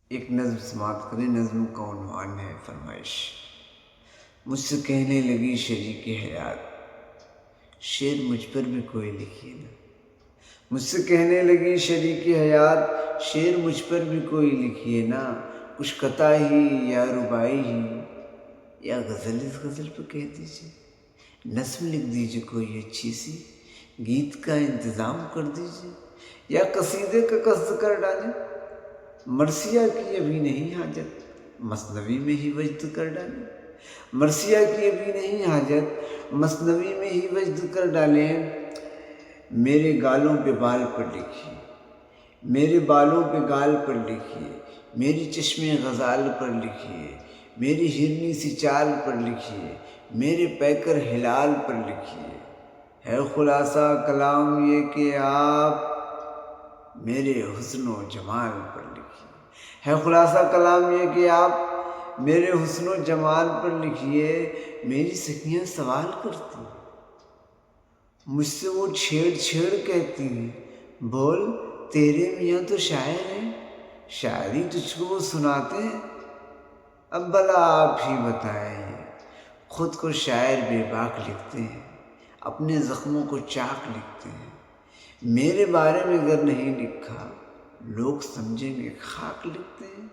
ایک نظم سماعت کریں۔ نظم کا عنوان ہے فرمائش۔ مجھ سے کہنے لگی شریک حیات، شعر مجھ پر بھی کوئی لکھیے نا۔ مجھ سے کہنے لگی شریک حیات، شعر مجھ پر بھی کوئی لکھیے نا۔ کچھ قطع ہی یا ربائی ہی یا غزل اس غزل پہ کہہ دیجیے۔ نظم لکھ دیجیے کوئی اچھی سی، گیت کا انتظام کر دیجیے، یا قصیدے کا قصد کر ڈالیں۔ مرثیہ کی ابھی نہیں حاجت، مثنوی میں ہی وجد کر ڈالیں۔ مرثیہ کی ابھی نہیں حاجت، مثنوی میں ہی وجد کر ڈالیں۔ میرے گالوں پہ بال پر لکھیے، میرے بالوں پہ گال پر لکھیے، میری چشم غزال پر لکھیے، میری ہرنی سی چال پر لکھیے، میرے پیکر ہلال پر لکھیے۔ ہے خلاصہ کلام یہ کہ آپ میرے حسن و جمال پر لکھیے۔ ہے خلاصہ کلام یہ کہ آپ میرے حسن و جمال پر لکھیے۔ میری سکھیاں سوال کرتی ہیں، مجھ سے وہ چھیڑ چھیڑ کہتی ہیں، بول تیرے میاں تو شاعر ہیں، شاعری تجھ کو وہ سناتے ہیں؟ اب بھلا آپ ہی بتائیں، خود کو شاعر بے باک لکھتے ہیں، اپنے زخموں کو چاک لکھتے ہیں۔ میرے بارے میں اگر نہیں لکھا، لوگ سمجھیں گے خاک لکھتے ہیں۔